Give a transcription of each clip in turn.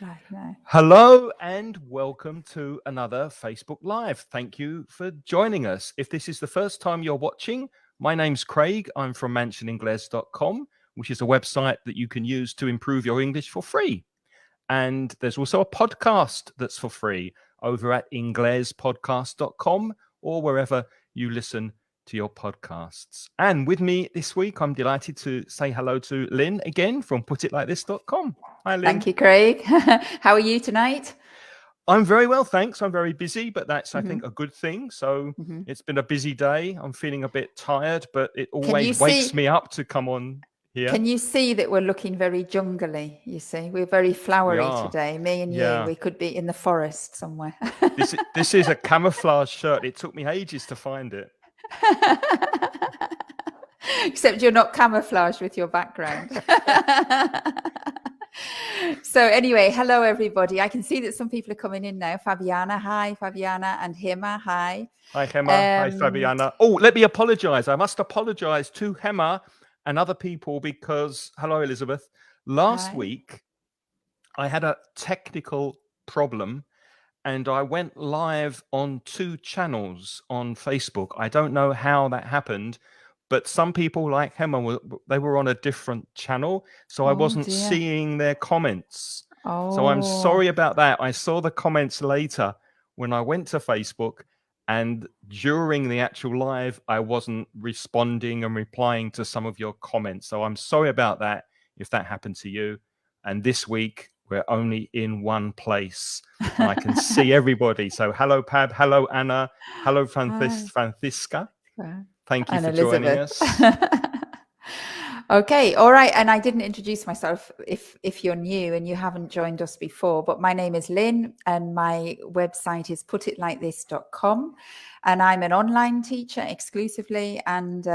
Right, no. Hello and welcome to another Facebook Live. Thank you for joining us. If this is the first time you're watching, my name's Craig. I'm from mansioningles.com, which is a website that you can use to improve your English for free. And there's also a podcast that's for free over at inglespodcast.com or wherever you listen to your podcasts. And with me this week, I'm delighted to say hello to Lynne again from putitlikethis.com. Hi, Lynne. Thank you, Craig. How are you tonight? I'm very well, thanks. I'm very busy, but that's, I think, a good thing. So it's been a busy day. I'm feeling a bit tired, but it always wakes me up to come on here. Can you see that we're looking very jungly? You see, we're very flowery today. Me and you, we could be in the forest somewhere. This is a camouflage shirt. It took me ages to find it. Except you're not camouflaged with your background. So anyway, hello everybody. I can see that some people are coming in now. Fabiana, hi. Fabiana, and Hema, hi. Hi Hema, hi Fabiana. Oh, let me apologize. I must apologize to Hema and other people because, hello Elizabeth, last week I had a technical problem and I went live on 2 channels on Facebook. I don't know how that happened, but some people like Hema, they were on a different channel, so I wasn't seeing their comments. So I'm sorry about that. I saw the comments later when I went to Facebook, and during the actual live, I wasn't responding and replying to some of your comments. So I'm sorry about that if that happened to you. And this week, we're only in one place. And I can see everybody. So hello, Pab. Hello, Anna. Hello, Francisca. Thank you for joining us. Okay, all right. And I didn't introduce myself if you're new and you haven't joined us before, but my name is Lynne and my website is putitlikethis.com. And I'm an online teacher exclusively, and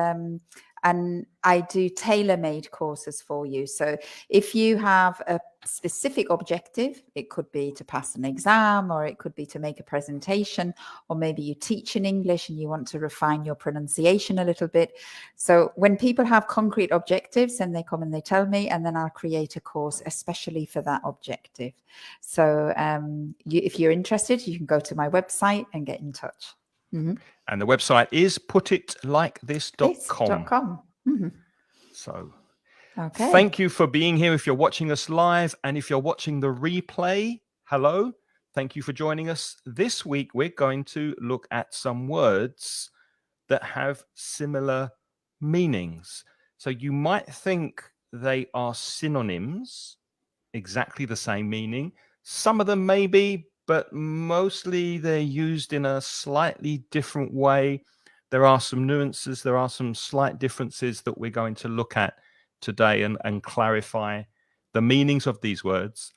I do tailor-made courses for you. So if you have a specific objective, it could be to pass an exam, or it could be to make a presentation, or maybe you teach in English and you want to refine your pronunciation a little bit. So when people have concrete objectives, then they come and they tell me, and then I'll create a course especially for that objective. So if you're interested, you can go to my website and get in touch. And the website is putitlikethis.com. So thank you for being here. If you're watching us live, and if you're watching the replay, hello. Thank you for joining us. This week, we're going to look at some words that have similar meanings. So you might think they are synonyms, exactly the same meaning. Some of them may be, but mostly they're used in a slightly different way. There are some nuances, there are some slight differences that we're going to look at today and clarify the meanings of these words.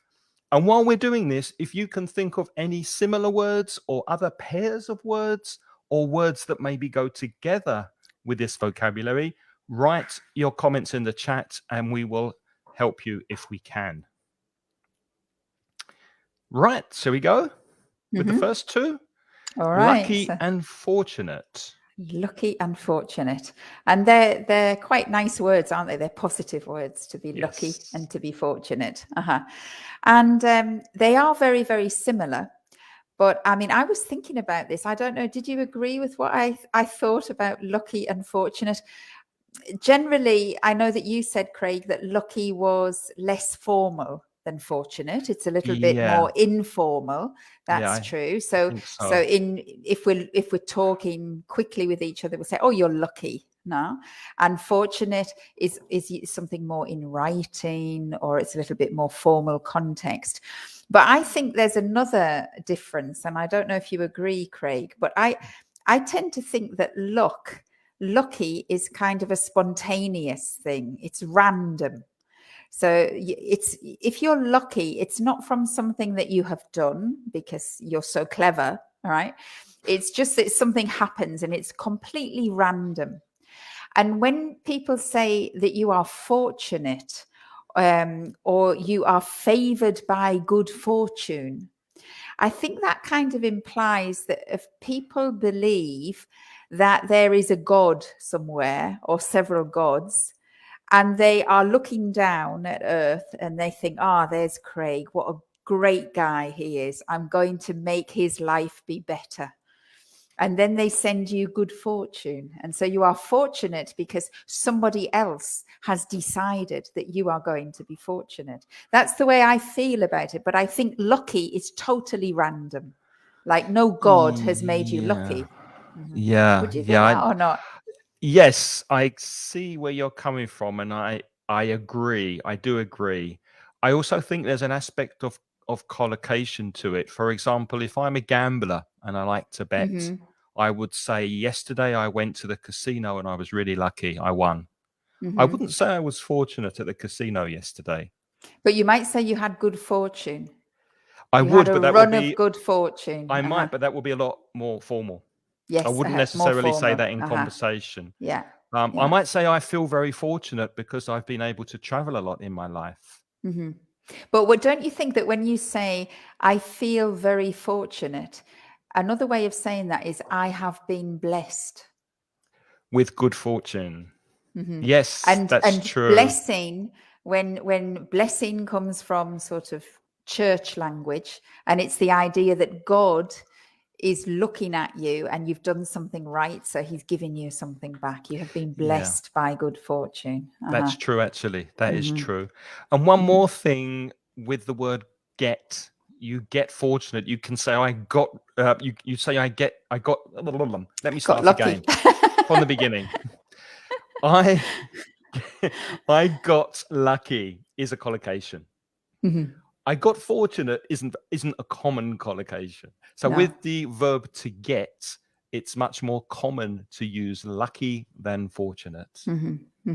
And while we're doing this, if you can think of any similar words or other pairs of words or words that maybe go together with this vocabulary, write your comments in the chat and we will help you if we can. Right, shall we go with the first 2? All right. Lucky and fortunate. Lucky and fortunate. And they're quite nice words, aren't they? They're positive words, to be lucky and to be fortunate. And they are very, very similar. But I mean, I was thinking about this. I don't know, did you agree with what I thought about lucky and fortunate? Generally, I know that you said, Craig, that lucky was less formal than fortunate. It's a little bit more informal. That's true. So if we're talking quickly with each other, we'll say, "Oh, you're lucky." No, and fortunate is something more in writing, or it's a little bit more formal context. But I think there's another difference, and I don't know if you agree, Craig, but I tend to think that lucky is kind of a spontaneous thing. It's random. So if you're lucky, it's not from something that you have done because you're so clever, right? It's just that something happens and it's completely random. And when people say that you are fortunate, or you are favored by good fortune, I think that kind of implies that if people believe that there is a God somewhere or several gods, and they are looking down at earth and they think, there's Craig, what a great guy he is. I'm going to make his life be better. And then they send you good fortune. And so you are fortunate because somebody else has decided that you are going to be fortunate. That's the way I feel about it. But I think lucky is totally random. Like no God has made you lucky. Yeah. Would you think that or not? Yes, I see where you're coming from, and I agree. I do agree. I also think there's an aspect of collocation to it. For example, if I'm a gambler and I like to bet, I would say yesterday I went to the casino and I was really lucky. I won. I wouldn't say I was fortunate at the casino yesterday. But you might say you had good fortune. I You would, had a but that run would of be good fortune. I might, but that would be a lot more formal. Yes, I wouldn't more necessarily say formal. that in conversation. Yeah. I might say I feel very fortunate because I've been able to travel a lot in my life. But don't you think that when you say, I feel very fortunate, another way of saying that is, I have been blessed. With good fortune. Yes, that's And true. blessing, when blessing comes from sort of church language, and it's the idea that God is looking at you and you've done something right, so he's giving you something back. You have been blessed by good fortune. That's true, actually. That is true. And one more thing with the word get, you get fortunate. You can say, I got, you say, I got, let me start again from the beginning. I got lucky is a collocation. I got fortunate isn't a common collocation. So with the verb to get, it's much more common to use lucky than fortunate.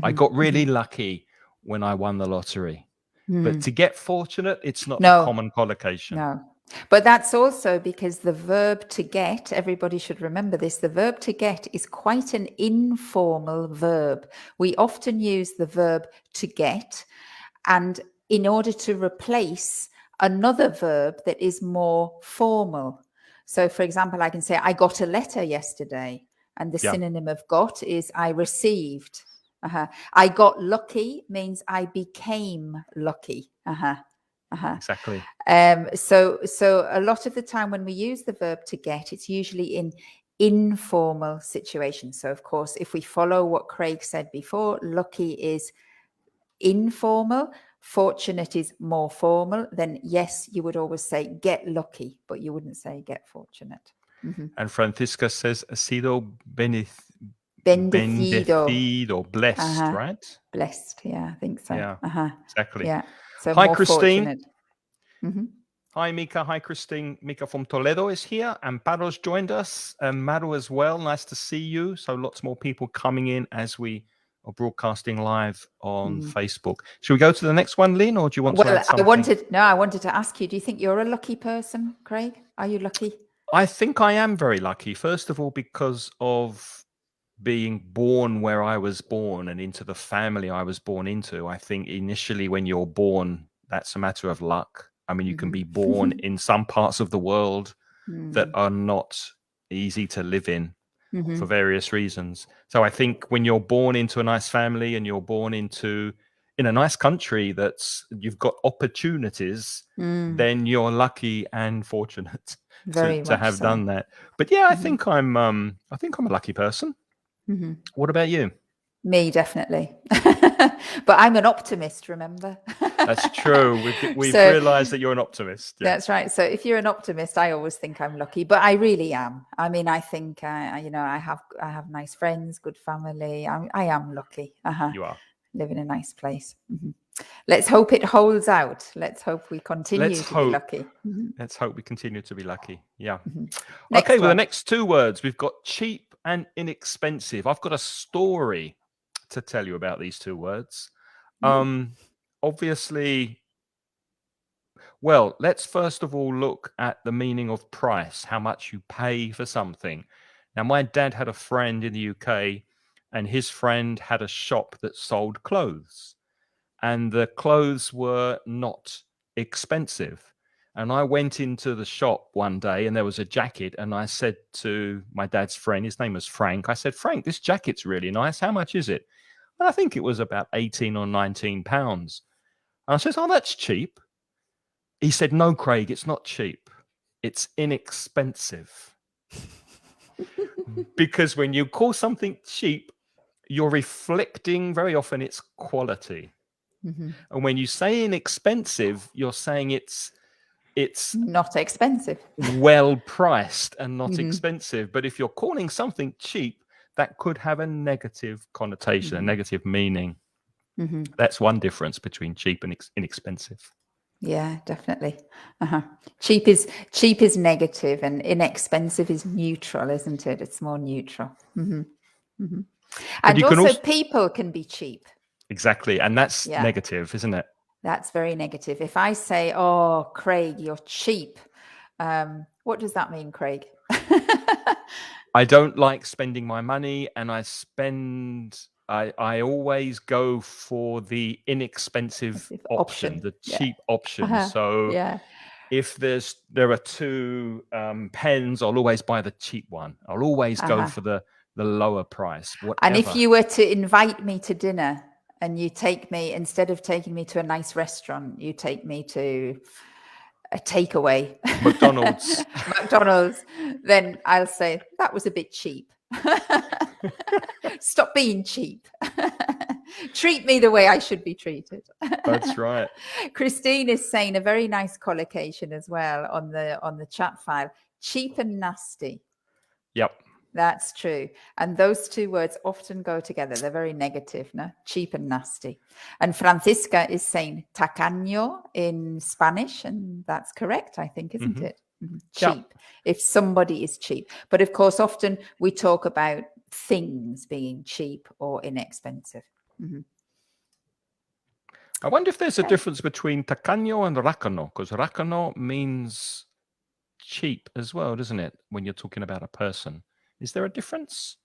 I got really lucky when I won the lottery. But to get fortunate, it's not a common collocation. No. But that's also because the verb to get, everybody should remember this, the verb to get is quite an informal verb. We often use the verb to get, and in order to replace another verb that is more formal. So, for example, I can say, I got a letter yesterday, and the synonym of got is I received. I got lucky means I became lucky. Exactly. So a lot of the time when we use the verb to get, it's usually in informal situations. So, of course, if we follow what Craig said before, lucky is informal, fortunate is more formal, then yes, you would always say get lucky, but you wouldn't say get fortunate. And Francisca says, sido bendecido, blessed, right? Blessed, yeah, I think so. Yeah, exactly. Yeah, so hi, more Christine. Fortunate. Hi, Mika. Hi, Christine. Mika from Toledo is here, and Paro's joined us, and Maru as well. Nice to see you. So lots more people coming in as we are broadcasting live on Facebook. Should we go to the next one, Lynn, or do you want to add something? I wanted to ask you, do you think you're a lucky person, Craig? Are you lucky? I think I am very lucky. First of all, because of being born where I was born and into the family I was born into. I think initially when you're born, that's a matter of luck. I mean, you can be born in some parts of the world that are not easy to live in for various reasons. So I think when you're born into a nice family and you're born in a nice country you've got opportunities, then you're lucky and fortunate to have done that. But yeah, I think I'm a lucky person. What about you? Me, definitely. But I'm an optimist, remember? That's true. We've realized that you're an optimist. Yeah. That's right. So if you're an optimist, I always think I'm lucky, but I really am. I mean, I think, I have nice friends, good family. I am lucky. You are. Live in a nice place. Let's hope it holds out. Let's hope we continue to be lucky. Let's hope we continue to be lucky. Yeah. Okay, well, the next two words, we've got cheap and inexpensive. I've got a story to tell you about these two words. Obviously, well, let's first of all look at the meaning of price, how much you pay for something. Now, my dad had a friend in the UK, and his friend had a shop that sold clothes, and the clothes were not expensive. And I went into the shop one day and there was a jacket, and I said to my dad's friend, his name was Frank, I said, Frank, this jacket's really nice. How much is it? And I think it was about 18 or 19 pounds. And I says, oh, that's cheap. He said, no, Craig, it's not cheap. It's inexpensive. Because when you call something cheap, you're reflecting very often its quality. Mm-hmm. And when you say inexpensive, you're saying it's not expensive, well priced and not mm-hmm. expensive. But if you're calling something cheap, that could have a negative connotation, mm-hmm. a negative meaning. Mm-hmm. That's one difference between cheap and inexpensive. Yeah, definitely. Cheap is negative, and inexpensive is neutral, isn't it? It's more neutral. Mm-hmm. Mm-hmm. And also, people can be cheap. Exactly. And that's negative, isn't it? That's very negative. If I say, oh, Craig, you're cheap, what does that mean, Craig? I don't like spending my money, and I always go for the inexpensive option, the cheap option. So if there are two pens, I'll always buy the cheap one. I'll always go for the lower price, whatever. And if you were to invite me to dinner and you take me, instead of taking me to a nice restaurant, you take me to a takeaway, McDonald's, then I'll say that was a bit cheap. Stop being cheap. Treat me the way I should be treated. That's right. Christine is saying a very nice collocation as well on the chat file. Cheap and nasty. Yep. That's true. And those two words often go together. They're very negative, no? Cheap and nasty. And Francisca is saying tacaño in Spanish, and that's correct, I think, isn't it? Mm-hmm. Cheap. If somebody is cheap. But of course, often we talk about things being cheap or inexpensive. Mm-hmm. I wonder if there's a difference between tacaño and rácano, because rácano means cheap as well, doesn't it? When you're talking about a person. Is there a difference?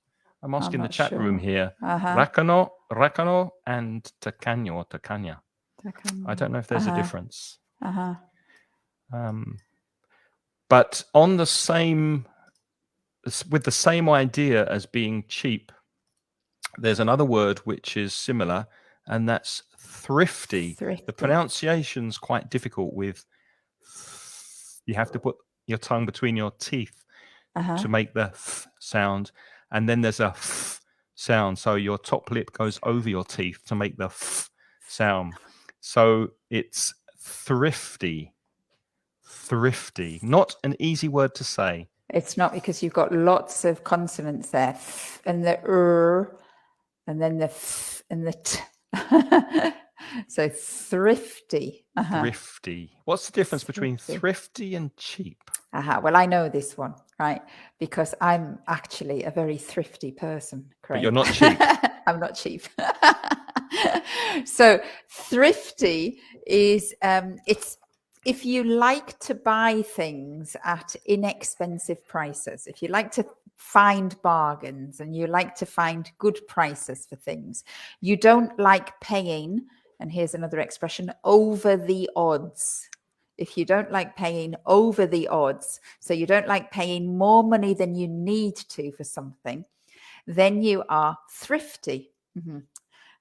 I'm asking the chat room here. Rácano and tacaño or tacaña. I don't know if there's a difference. But on the same, with the same idea as being cheap, there's another word which is similar, and that's thrifty. The pronunciation's quite difficult with, you have to put your tongue between your teeth to make the th sound, and then there's a f sound, so your top lip goes over your teeth to make the f sound. So it's thrifty. Thrifty. Not an easy word to say. It's not, because you've got lots of consonants there, and the and then the and the t. So thrifty. Thrifty. What's the difference between thrifty and cheap? Well, I know this one, right? Because I'm actually a very thrifty person, Craig. But you're not cheap. I'm not cheap. So thrifty is it's if you like to buy things at inexpensive prices, if you like to find bargains and you like to find good prices for things, you don't like paying, and here's another expression, over the odds. If you don't like paying over the odds, so you don't like paying more money than you need to for something, then you are thrifty. Mm-hmm.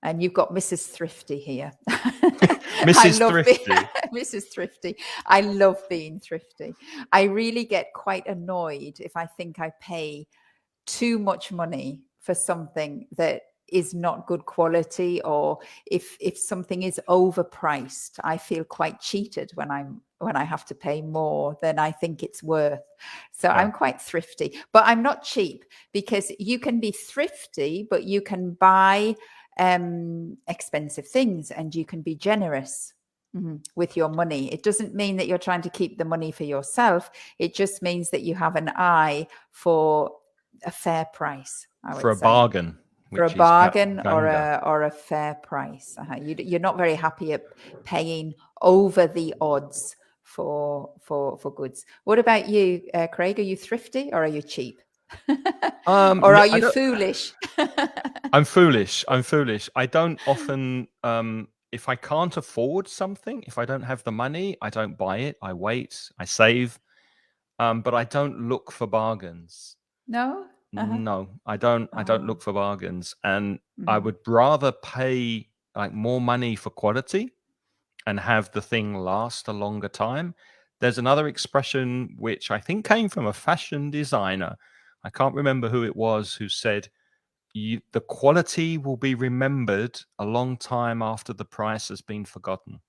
And you've got Mrs. Thrifty here. Mrs. Thrifty. Mrs. Thrifty. I love being thrifty. I really get quite annoyed if I think I pay too much money for something that is not good quality, or if something is overpriced. I feel quite cheated when I have to pay more than I think it's worth. So I'm quite thrifty, but I'm not cheap, because you can be thrifty, but you can buy expensive things, and you can be generous with your money. It doesn't mean that you're trying to keep the money for yourself. It just means that you have an eye for a fair price. For a bargain. For a bargain or a fair price. You're not very happy at paying over the odds for goods. What about you, Craig? Are you thrifty or are you cheap? Or are you foolish? I'm foolish. I don't often, if I can't afford something, if I don't have the money, I don't buy it. I wait, I save, but I don't look for bargains. No? No, I don't look for bargains, and I would rather pay like more money for quality and have the thing last a longer time. There's another expression which I think came from a fashion designer. I can't remember who it was who said, the quality will be remembered a long time after the price has been forgotten.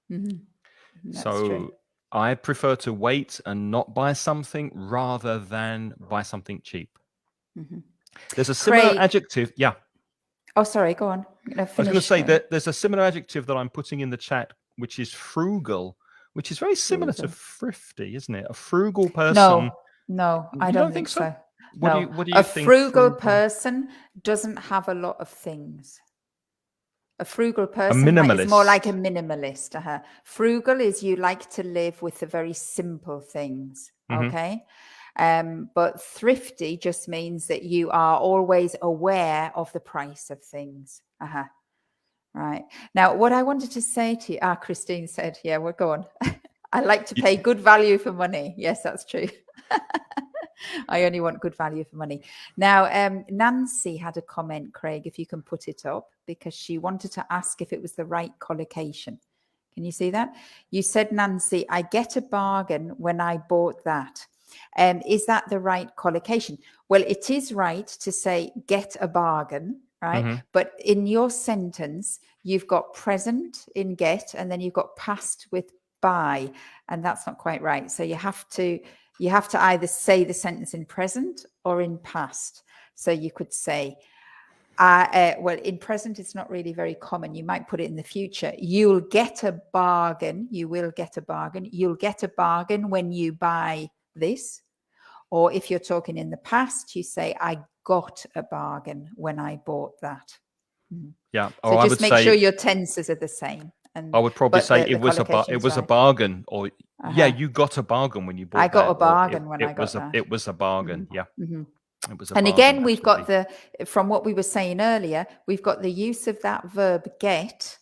That's So true. I prefer to wait and not buy something rather than buy something cheap. There's a similar adjective. Yeah. Oh, sorry, go on. I was going to say that there's a similar adjective that I'm putting in the chat, which is frugal, which is very similar to thrifty, isn't it? A frugal person. No, I don't think so. What do you a think? Frugal person doesn't have a lot of things. A frugal person is more like a minimalist. Frugal is you like to live with the very simple things. Okay. But thrifty just means that you are always aware of the price of things. Right. Now, what I wanted to say to you, Christine said, yeah, we're going. I like to pay good value for money. Yes, that's true. I only want good value for money. Now, Nancy had a comment, Craig, if you can put it up, because she wanted to ask if it was the right collocation. Can you see that? You said, Nancy, I get a bargain when I bought that. Is that the right collocation? Well, it is right to say get a bargain, right? But in your sentence, you've got present in get, and then you've got past with buy, and that's not quite right. So you have to either say the sentence in present or in past. So you could say, well, in present, it's not really very common. You might put it in the future. You'll get a bargain. You will get a bargain. You'll get a bargain when you buy this. Or if you're talking in the past, you say, I got a bargain when I bought that. Yeah. So just make sure your tenses are the same. And I would probably say it was a bargain, or yeah, you got a bargain when you bought. I got a bargain when I got that. It was a bargain. Yeah. It was a and bargain, again, we've got from what we were saying earlier, we've got the use of that verb get,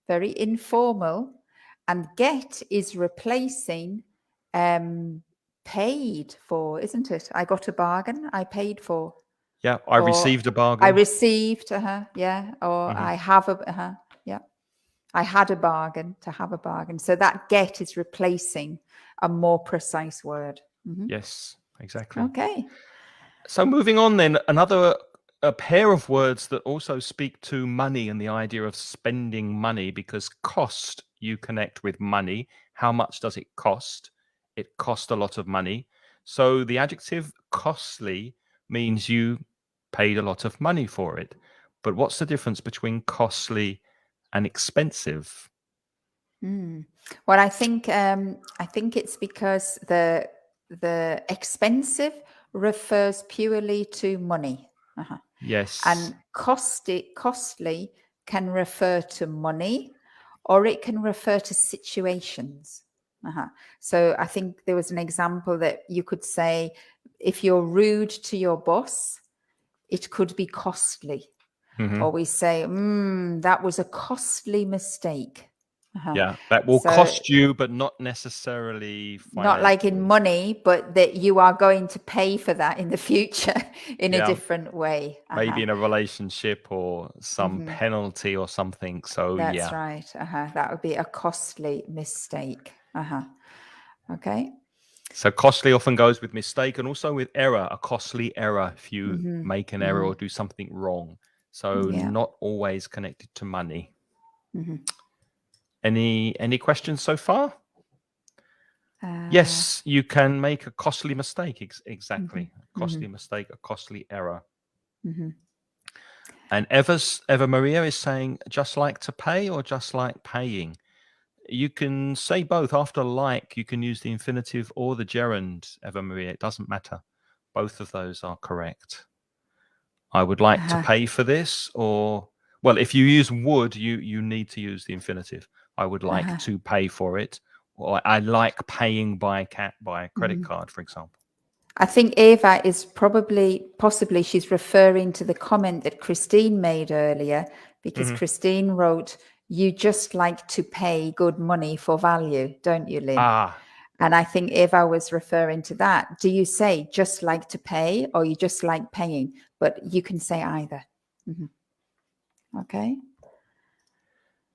very informal, and get is replacing paid for, isn't it? I got a bargain. I paid for. Yeah, I received a bargain. I received, yeah, or I have a, yeah. I had a bargain, to have a bargain. So that get is replacing a more precise word. Yes, exactly. Okay. So moving on then, a pair of words that also speak to money and the idea of spending money, because cost you connect with money. How much does it cost? It cost a lot of money. So the adjective costly means you paid a lot of money for it. But what's the difference between costly and expensive? Well, I think it's because the expensive refers purely to money. Yes. And costly can refer to money, or it can refer to situations. So I think there was an example that you could say, if you're rude to your boss, it could be costly. Or we say, that was a costly mistake. Yeah, that will cost you, but not necessarily not like in money, but that you are going to pay for that in the future in a different way. Maybe in a relationship or some penalty or something. So that's right. That would be a costly mistake. Okay. So costly often goes with mistake, and also with error, a costly error if you make an error or do something wrong. So not always connected to money. Any questions so far? Yes, you can make a costly mistake. Exactly. A costly mistake, a costly error. And Eva Maria is saying, just like to pay or just like paying? You can say both. After like, you can use the infinitive or the gerund, Eva Maria. It doesn't matter. Both of those are correct. I would like to pay for this, or, well, if you use would, you need to use the infinitive. I would like to pay for it, or I like paying by credit card, for example. I think Eva is possibly she's referring to the comment that Christine made earlier, because Christine wrote, you just like to pay good money for value, don't you, Lynn? And I think Eva was referring to that. Do you say just like to pay, or you just like paying? But you can say either. Okay.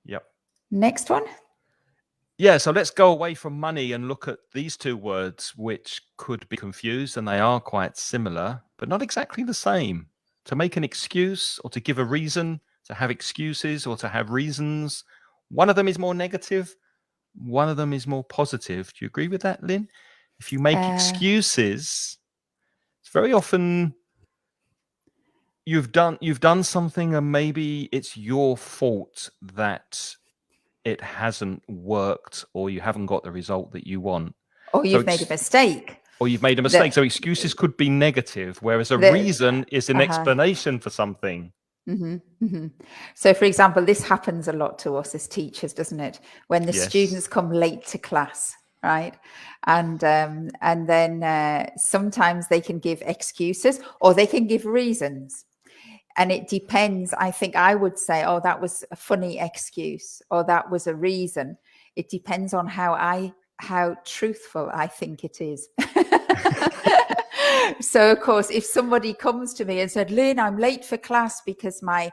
Yep. Next one. Yeah, so let's go away from money and look at these two words, which could be confused, and they are quite similar, but not exactly the same. To make an excuse or to give a reason, to have excuses or to have reasons. One of them is more negative, one of them is more positive. Do you agree with that, Lynn? If you make excuses, it's very often you've done something and maybe it's your fault that it hasn't worked or you haven't got the result that you want. Or you've made a mistake. Or you've made a mistake. So excuses could be negative, whereas a reason is an explanation for something. Mm-hmm, mm-hmm. So, for example, this happens a lot to us as teachers, doesn't it? When the students come late to class, right? And then sometimes they can give excuses or they can give reasons. And it depends. I think I would say, oh, that was a funny excuse, or that was a reason. It depends on how truthful I think it is. So, of course, if somebody comes to me and said, Lynn, I'm late for class because my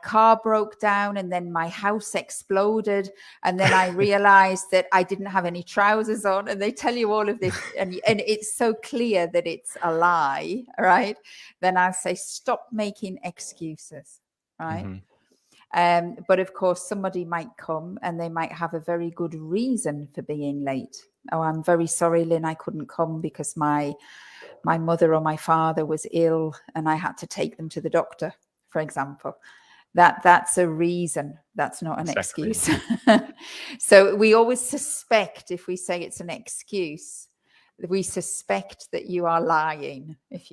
car broke down and then my house exploded and then I realized that I didn't have any trousers on, and they tell you all of this and it's so clear that it's a lie, right? Then I'll say, stop making excuses, right? Mm-hmm. But of course, somebody might come and they might have a very good reason for being late. Oh, I'm very sorry, Lynn, I couldn't come because my mother or my father was ill and I had to take them to the doctor, for example. That's a reason. That's not an excuse. So we always suspect, if we say it's an excuse, we suspect that you are lying, if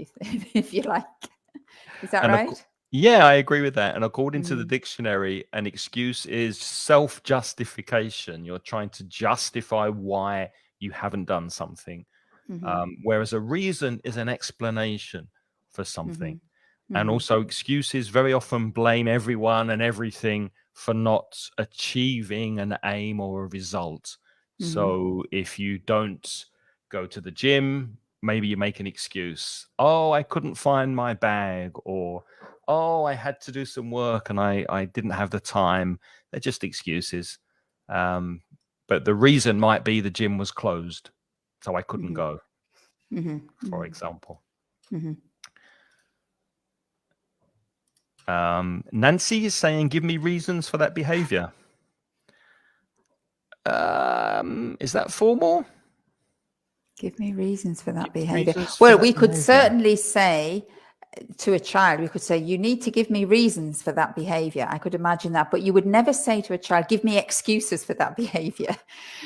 you like. Is that right? Yeah, I agree with that. And according to the dictionary, an excuse is self-justification. You're trying to justify why you haven't done something. Whereas a reason is an explanation for something. And also excuses very often blame everyone and everything for not achieving an aim or a result. So if you don't go to the gym, maybe you make an excuse. Oh, I couldn't find my bag, or oh, I had to do some work and I didn't have the time. They're just excuses. But the reason might be the gym was closed, so I couldn't go, for example. Nancy is saying, give me reasons for that behavior. Is that formal? Give me reasons for that behavior. Well, we could certainly say to a child, we could say, you need to give me reasons for that behavior. I could imagine that. But you would never say to a child, give me excuses for that behavior.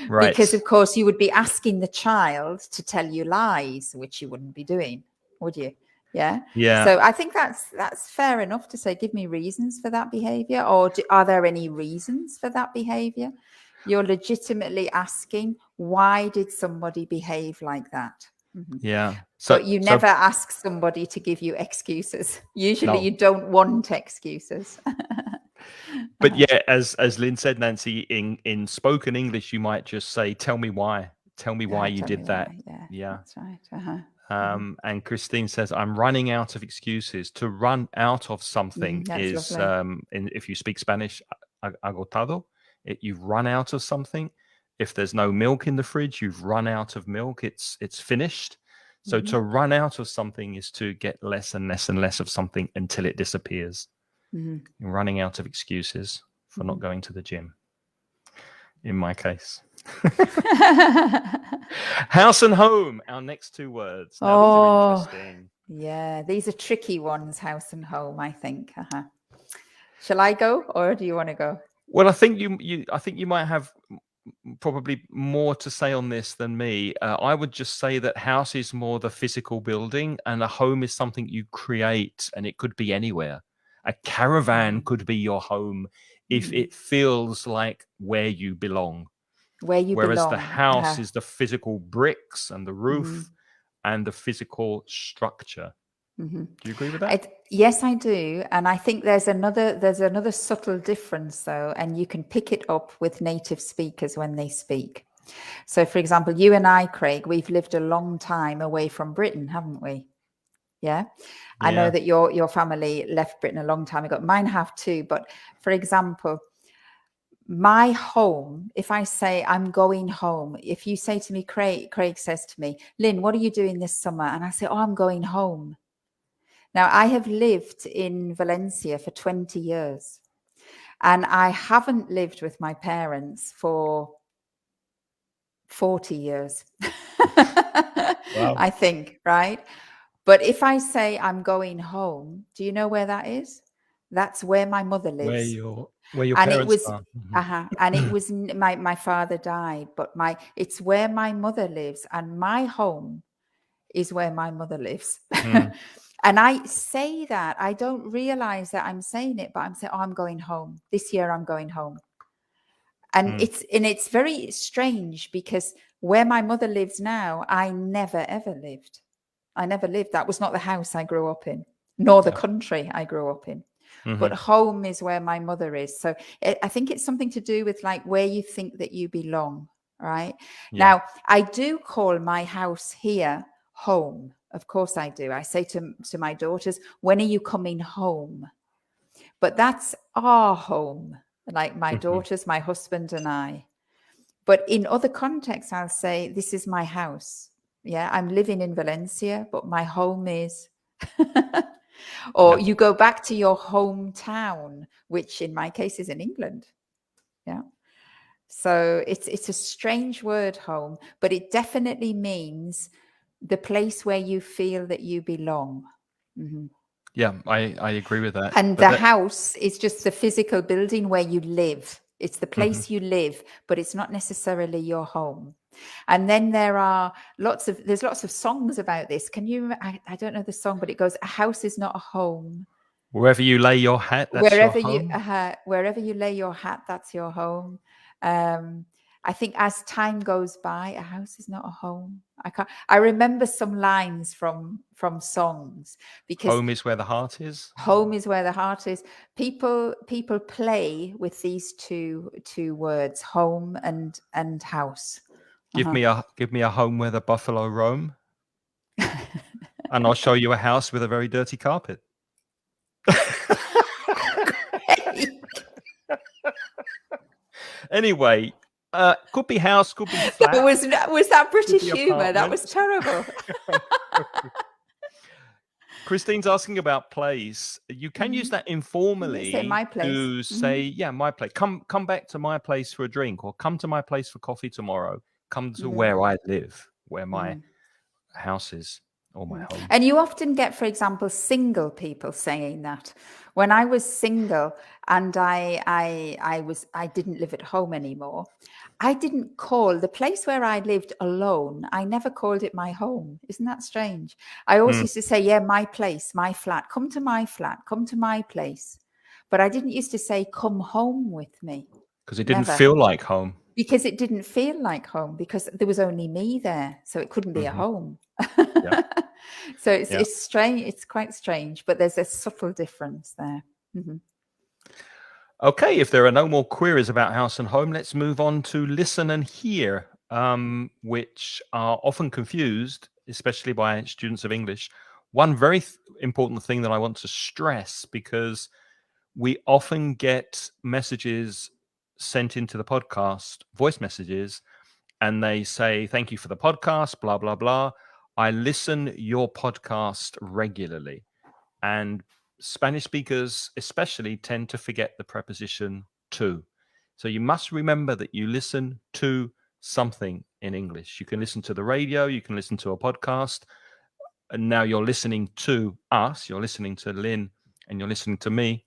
Right. Because, of course, you would be asking the child to tell you lies, which you wouldn't be doing, would you? Yeah. Yeah. So I think that's fair enough to say, give me reasons for that behavior. Or are there any reasons for that behavior? You're legitimately asking, why did somebody behave like that? Yeah. But you never ask somebody to give you excuses. Usually you don't want excuses. But yeah, as Lynn said, Nancy, in spoken English, you might just say, tell me why. Tell me why you did that. Yeah. That's right. And Christine says, I'm running out of excuses. To run out of something is, if you speak Spanish, agotado. You've run out of something. If there's no milk in the fridge, you've run out of milk. It's finished. So to run out of something is to get less and less and less of something until it disappears. You're running out of excuses for not going to the gym, in my case. House and home, our next two words. Now, these are interesting. Yeah, these are tricky ones, house and home, I think. Shall I go, or do you want to go? Well, I think you might have probably more to say on this than me. I would just say that house is more the physical building, and a home is something you create, and it could be anywhere. A caravan could be your home if it feels like where you belong. Whereas the house is the physical bricks and the roof and the physical structure. Do you agree with that? Yes, I do. And I think there's another subtle difference, though, and you can pick it up with native speakers when they speak. So, for example, you and I, Craig, we've lived a long time away from Britain, haven't we? Yeah. I know that your family left Britain a long time ago. Mine have too. But for example, my home, if I say I'm going home, if you say to me, Craig says to me, Lynne, what are you doing this summer? And I say, oh, I'm going home. Now, I have lived in Valencia for 20 years, and I haven't lived with my parents for 40 years, Wow. I think, right? But if I say I'm going home, do you know where that is? That's where my mother lives. Where your And parents it was, are. and it was my father died, but it's where my mother lives, and my home is where my mother lives. And I say that, I don't realize that I'm saying it, but I'm saying, oh, I'm going home. This year I'm going home. And it's very strange, because where my mother lives now, I never, ever lived. I never lived. That was not the house I grew up in, nor the country I grew up in. But home is where my mother is. So I think it's something to do with like where you think that you belong, right? Yeah. Now, I do call my house here home. Of course I do. I say to my daughters, when are you coming home? But that's our home, like my daughters, my husband and I. But in other contexts, I'll say, this is my house. Yeah, I'm living in Valencia, but my home is... Or you go back to your hometown, which in my case is in England. Yeah. So it's a strange word, home, but it definitely means the place where you feel that you belong. Yeah, I agree with that. And the house is just the physical building where you live. It's the place you live, but it's not necessarily your home. And then there's lots of songs about this. Can you, I don't know the song, but it goes, a house is not a home. Wherever you lay your hat, that's wherever your home. Wherever you lay your hat, that's your home. I think as time goes by, a house is not a home. I remember some lines from songs, because home is where the heart is. Home is where the heart is. People play with these two words, home and house. Give me a home where the buffalo roam, and I'll show you a house with a very dirty carpet. Anyway, could be house, could be flat. Was that British humor? That was terrible. Christine's asking about place. You can use that informally say my place. To say, yeah, my place. Come back to my place for a drink, or come to my place for coffee tomorrow. Come to where I live, where my house is, or my home. And you often get, for example, single people saying that. When I was single and I didn't live at home anymore, I didn't call the place where I lived alone. I never called it my home. Isn't that strange? I always used to say, yeah, my place, my flat, come to my flat, come to my place. But I didn't used to say, come home with me. Because it didn't feel like home. Because it didn't feel like home, because there was only me there. So it couldn't be a home. Yeah. So it's strange. It's quite strange, but there's a subtle difference there. Okay, if there are no more queries about house and home, let's move on to listen and hear, which are often confused, especially by students of English. One very important thing that I want to stress, because we often get messages sent into the podcast, voice messages, and they say, thank you for the podcast, blah, blah, blah. I listen your podcast regularly. And Spanish speakers especially tend to forget the preposition to. So you must remember that you listen to something in English. You can listen to the radio, you can listen to a podcast, and now you're listening to us, you're listening to Lynne, and you're listening to me.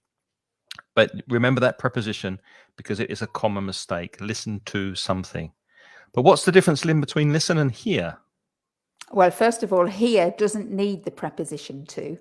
But remember that preposition, because it is a common mistake. Listen to something. But what's the difference, Lynne, between listen and hear? Well, first of all, hear doesn't need the preposition to.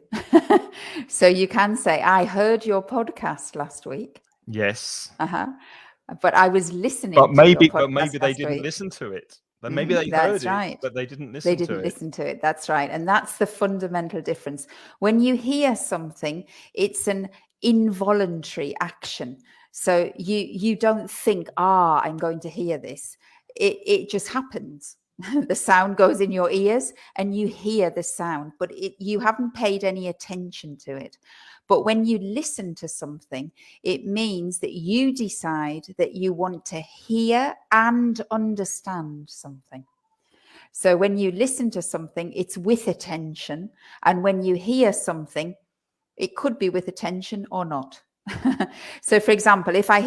So you can say, I heard your podcast last week. Yes. But I was listening to your podcast. But maybe they didn't listen to it. But maybe they heard it, but they didn't listen to it. They didn't listen to it. That's right. And that's the fundamental difference. When you hear something, it's an involuntary action. So you don't think, I'm going to hear this. It just happens. The sound goes in your ears and you hear the sound, but you haven't paid any attention to it. But when you listen to something, it means that you decide that you want to hear and understand something. So when you listen to something, it's with attention. And when you hear something, it could be with attention or not. So, for example, if I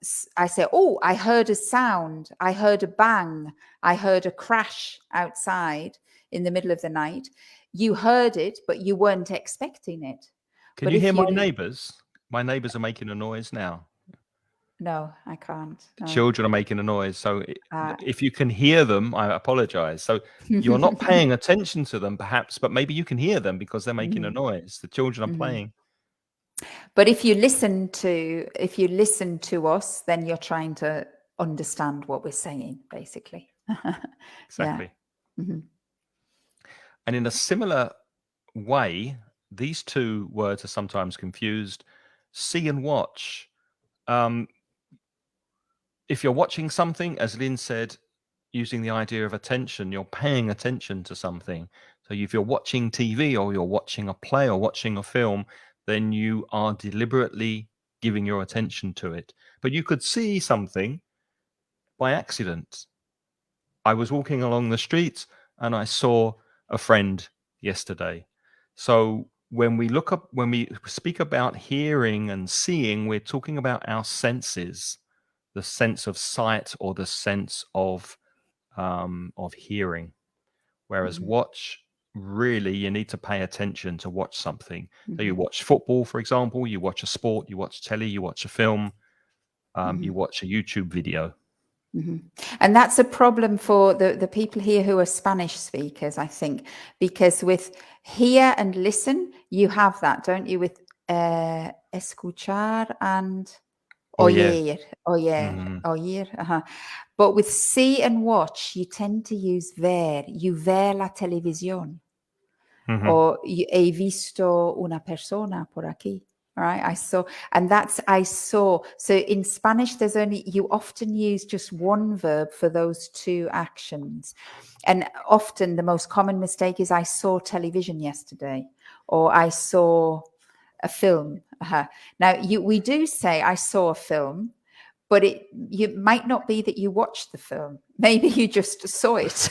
say, oh, I heard a sound, I heard a bang, I heard a crash outside in the middle of the night. You heard it, but you weren't expecting it. Can you hear my neighbours? My neighbours are making a noise now. No, I can't. No. Children are making a noise. So if you can hear them, I apologize. So you're not paying attention to them, perhaps, but maybe you can hear them because they're making a noise. The children are playing. But if you listen to us, then you're trying to understand what we're saying, basically. Exactly. And in a similar way, these two words are sometimes confused. See and watch. If you're watching something, as Lynne said, using the idea of attention, you're paying attention to something. So if you're watching TV or you're watching a play or watching a film, then you are deliberately giving your attention to it. But you could see something by accident. I was walking along the streets and I saw a friend yesterday. So when we speak about hearing and seeing, we're talking about our senses, the sense of sight or the sense of hearing. Whereas watch, really, you need to pay attention to watch something. So you watch football, for example, you watch a sport, you watch telly, you watch a film, you watch a YouTube video. And that's a problem for the people here who are Spanish speakers, I think, because with hear and listen, you have that, don't you? With escuchar and oír. But with see and watch, you tend to use ver. You ver la televisión. Or he visto una persona por aquí. All right, I saw. So in Spanish, you often use just one verb for those two actions. And often the most common mistake is I saw television yesterday, or I saw a film. Now, we do say I saw a film, but it might not be that you watched the film. Maybe you just saw it.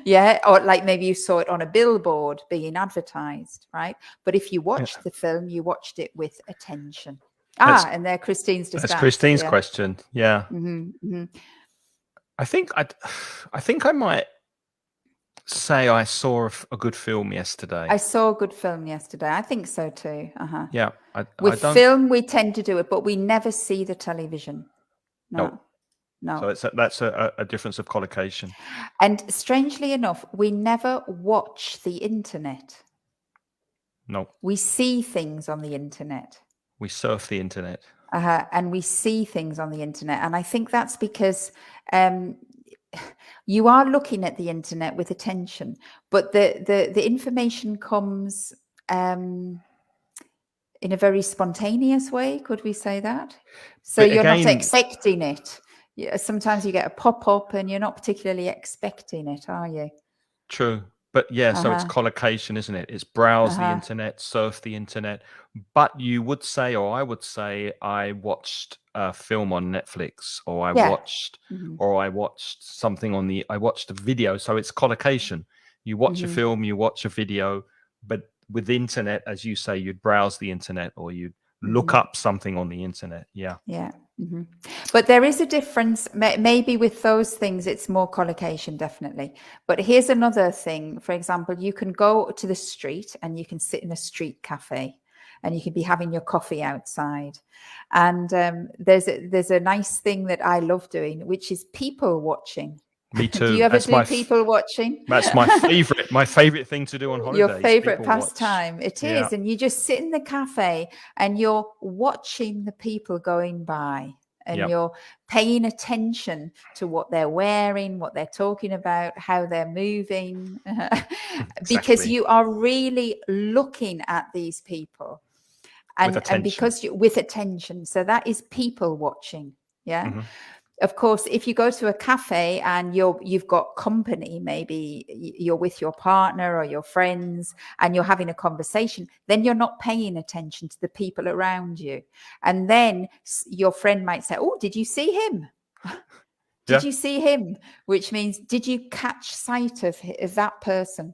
Yeah. Or like maybe you saw it on a billboard being advertised, right? But if you watched the film, you watched it with attention. And there Christine's just That's Christine's question. Yeah. I think I might say I saw a good film yesterday. I saw a good film yesterday. I think so too. Yeah. With film, we tend to do it, but we never see the television. No. So that's a difference of collocation. And strangely enough, we never watch the internet. No. We see things on the internet. We surf the internet. And we see things on the internet. And I think that's because you are looking at the internet with attention, but the information comes in a very spontaneous way. Could we say that? So you're not expecting it. Sometimes you get a pop-up and you're not particularly expecting it, are you? True. But yeah, so it's collocation, isn't it? It's browse the internet, surf the internet. But you would say, or I would say, I watched a film on Netflix, or I watched something I watched a video. So it's collocation. You watch a film, you watch a video, but with the internet, as you say, you'd browse the internet or you'd look up something on the internet. Yeah. Yeah. But there is a difference. Maybe with those things, it's more collocation, definitely. But here's another thing. For example, you can go to the street and you can sit in a street cafe and you can be having your coffee outside. And there's a nice thing that I love doing, which is people watching. Me too. Do you ever do people watching? That's my favorite thing to do on holidays. Your favorite pastime. It is. And you just sit in the cafe and you're watching the people going by and you're paying attention to what they're wearing, what they're talking about, how they're moving, because you are really looking at these people and because with attention. So that is people watching. Yeah. of course, if you go to a cafe and you've got company, maybe you're with your partner or your friends and you're having a conversation, then you're not paying attention to the people around you. And then your friend might say, oh, did you see him? Did you see him? Which means, did you catch sight of that person?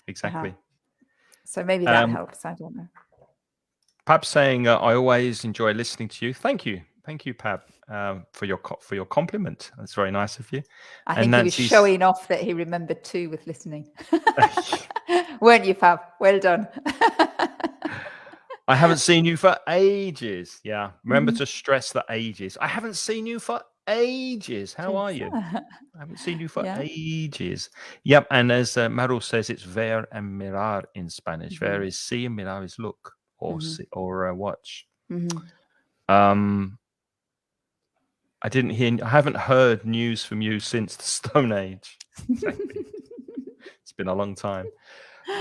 Exactly. So maybe that helps. I don't know. Pab saying, I always enjoy listening to you. Thank you, Pab, for your compliment. That's very nice of you. I think he was showing off that he remembered too with listening. Weren't you, Pab? Well done. I haven't seen you for ages. Yeah, remember to stress the ages. I haven't seen you for ages. How are you? I haven't seen you for ages. Yep, and as Maru says, it's ver and mirar in Spanish. Ver is see and mirar is look or see, or watch. I haven't heard news from you since the Stone Age. Exactly. It's been a long time.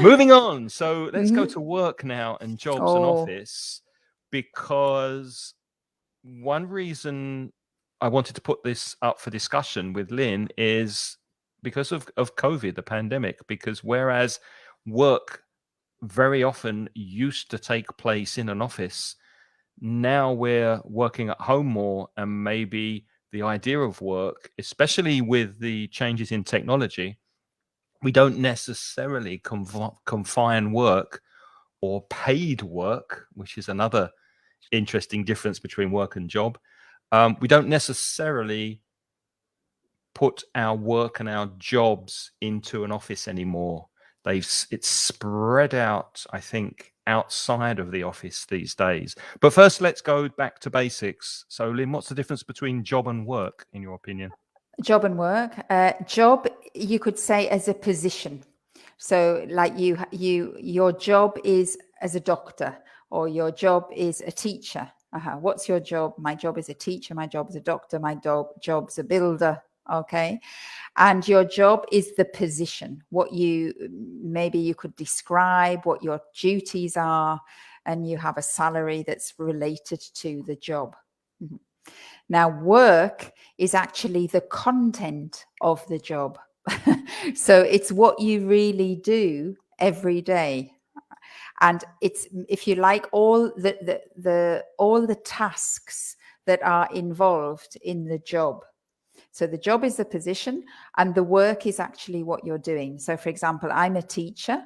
Moving on. So let's go to work now and jobs and office, because one reason I wanted to put this up for discussion with Lynne is because of COVID, the pandemic, because whereas work very often used to take place in an office, now we're working at home more, and maybe the idea of work, especially with the changes in technology, we don't necessarily confine work or paid work, which is another interesting difference between work and job. We don't necessarily put our work and our jobs into an office anymore. It's spread out, I think, outside of the office these days. But first, let's go back to basics. So, Lynne, what's the difference between job and work, in your opinion? Job and work. Job, you could say, as a position. So, like your job is as a doctor, or your job is a teacher. What's your job? My job is a teacher. My job is a doctor. My job's a builder. Okay. And your job is the position, maybe you could describe what your duties are, and you have a salary that's related to the job. Now, work is actually the content of the job. So it's what you really do every day. And it's, if you like, all the tasks that are involved in the job. So the job is the position, and the work is actually what you're doing. So, for example, I'm a teacher,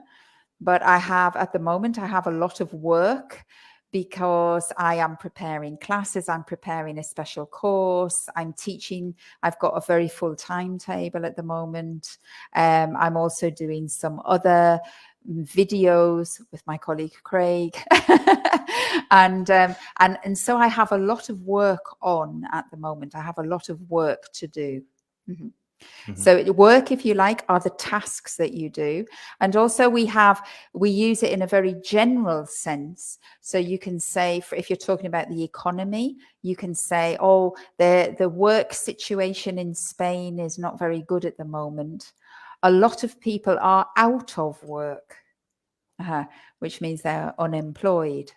but at the moment, I have a lot of work because I am preparing classes. I'm preparing a special course. I'm teaching. I've got a very full timetable at the moment. I'm also doing some other videos with my colleague Craig. And so I have a lot of work on at the moment. I have a lot of work to do. So work, if you like, are the tasks that you do. And also we use it in a very general sense. So you can say, if you're talking about the economy, you can say, oh, the work situation in Spain is not very good at the moment. A lot of people are out of work, which means they're unemployed.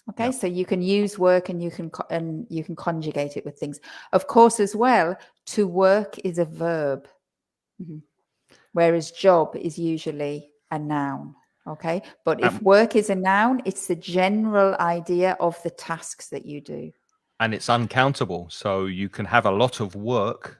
Okay, so you can use work, and you can conjugate it with things. Of course, as well, to work is a verb, whereas job is usually a noun. Okay, but if work is a noun, it's the general idea of the tasks that you do. And it's uncountable. So you can have a lot of work.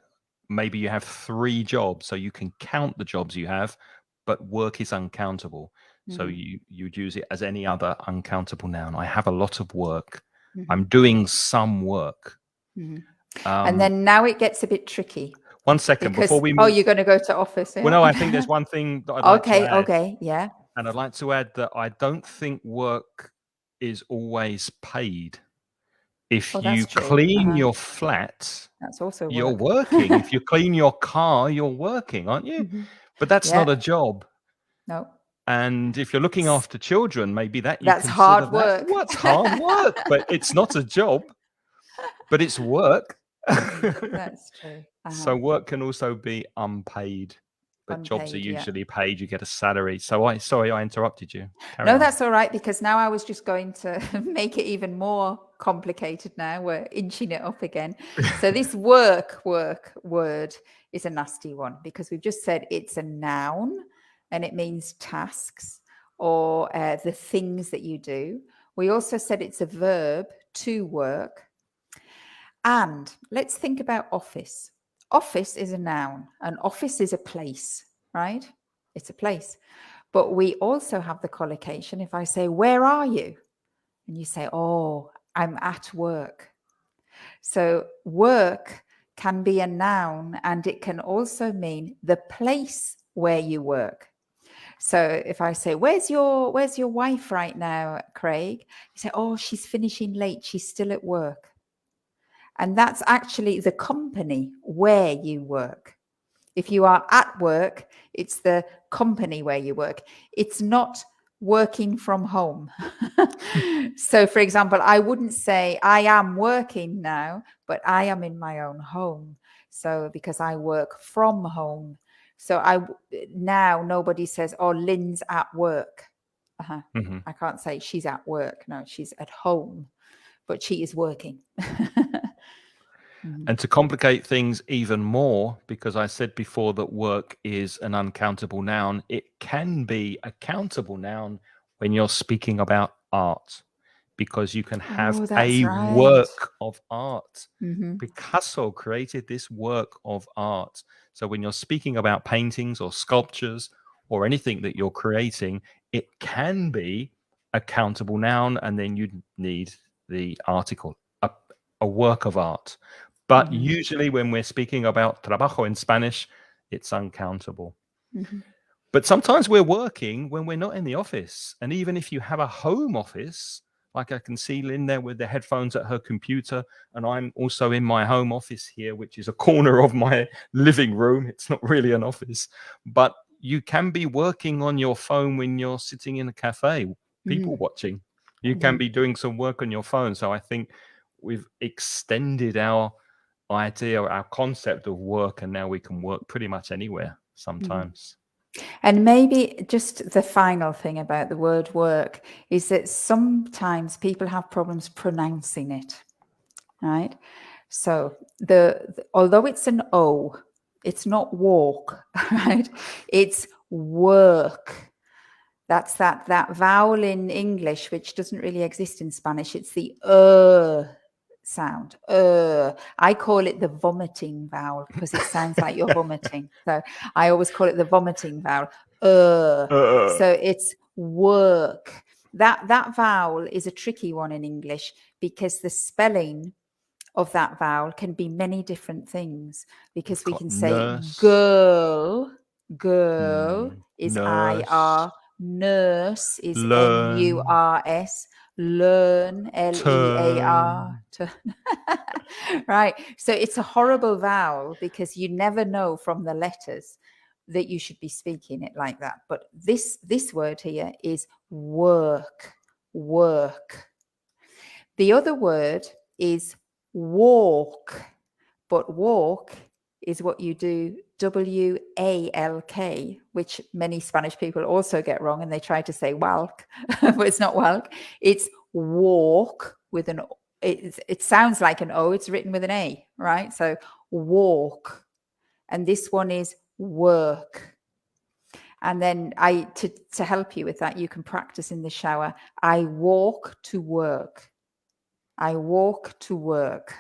Maybe you have 3 jobs, so you can count the jobs you have, but work is uncountable. So you'd use it as any other uncountable noun. I have a lot of work. I'm doing some work. And then now it gets a bit tricky. One second before we move. Oh, you're going to go to office. Yeah? Well, no, I think there's one thing that I'd like to add. Okay, yeah. And I'd like to add that I don't think work is always paid. If you clean your flat, that's also you're working. If you clean your car, you're working, aren't you? But that's not a job. No. And if you're looking after children, maybe that's hard work. What's hard work? But it's not a job, but it's work. That's true. So work can also be unpaid, but jobs are usually paid. You get a salary. Sorry, I interrupted you. Carry on. That's all right, because now I was just going to make it even more complicated now. We're inching it up again. So this work word is a nasty one because we've just said it's a noun and it means tasks or the things that you do. We also said it's a verb, to work. And let's think about office. Office is a noun, and office is a place, right? It's a place. But we also have the collocation. If I say, where are you? And you say, oh, I'm at work. So work can be a noun, and it can also mean the place where you work. So if I say, where's your wife right now, Craig? You say, oh, she's finishing late. She's still at work. And that's actually the company where you work. If you are at work, it's the company where you work. It's not working from home. So, for example, I wouldn't say I am working now, but I am in my own home. So, because I work from home. So now nobody says, oh, Lynne's at work. I can't say she's at work. No, she's at home, but she is working. And to complicate things even more, because I said before that work is an uncountable noun, it can be a countable noun when you're speaking about art, because you can have work of art. Picasso created this work of art. So when you're speaking about paintings or sculptures or anything that you're creating, it can be a countable noun, and then you need the article, a work of art. But usually when we're speaking about trabajo in Spanish, it's uncountable. But sometimes we're working when we're not in the office. And even if you have a home office, like I can see Lynne there with the headphones at her computer, and I'm also in my home office here, which is a corner of my living room. It's not really an office, but you can be working on your phone when you're sitting in a cafe, people watching. You can be doing some work on your phone. So I think we've extended our idea, our concept of work, and now we can work pretty much anywhere sometimes. And maybe just the final thing about the word work is that sometimes people have problems pronouncing it, right? So although it's an O, it's not walk, right? It's work. That's that vowel in English, which doesn't really exist in Spanish. It's the sound. I call it the vomiting vowel because it sounds like you're vomiting. So I always call it the vomiting vowel. So it's work. That vowel is a tricky one in English because the spelling of that vowel can be many different things, because we can say girl is I-R, nurse is N-U-R-S, learn, L-E-A-R. Right. So it's a horrible vowel because you never know from the letters that you should be speaking it like that. But this word here is work. The other word is walk, but walk is what you do, W-A-L-K, which many Spanish people also get wrong, and they try to say walk, but it's not walk. It's walk with an, it sounds like an O, it's written with an A, right? So walk. And this one is work. And then to help you with that, you can practice in the shower. I walk to work. I walk to work.